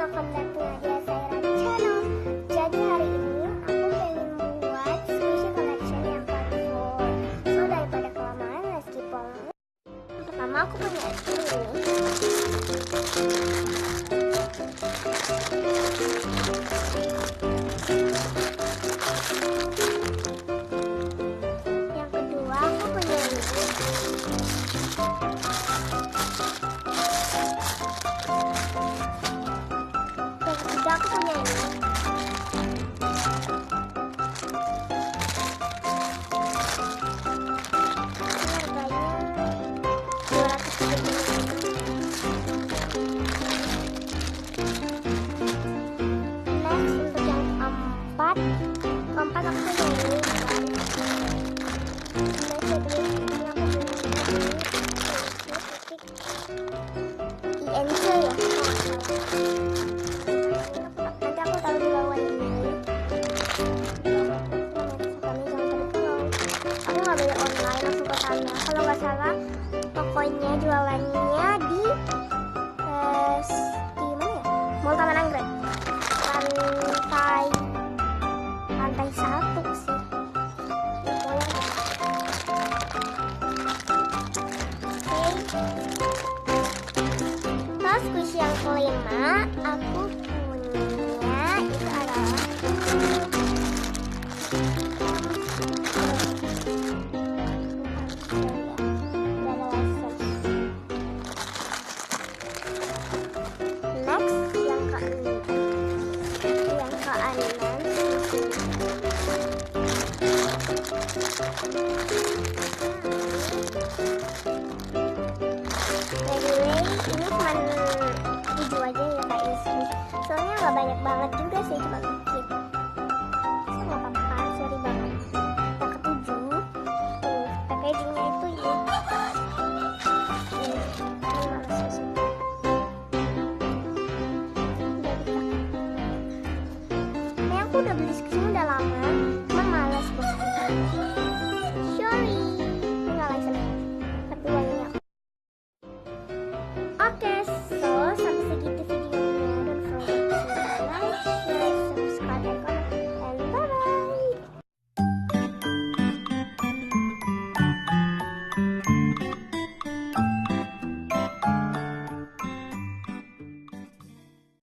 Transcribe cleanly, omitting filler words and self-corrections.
welcome back to Nadia Saira channel. Jadi hari ini aku pengen membuat squishy collection yang colorful. So daripada kelamaan, let's keep on. Pertama aku punya ini. Yang kedua aku punya ini. Aku punya ini. Harganya 270. Next untuk yang keempat aku punya ini. INC ya. Kalau nggak salah tokonya jualannya di mana ya? Mall Taman Anggrek, lantai 1 sih. Terus squishy yang kelima aku punya itu adalah ini cuma 7 aja ya Kak Ismi. Soalnya nggak banyak banget juga sih, cuma dikit. So nggak apa-apa, sorry banget.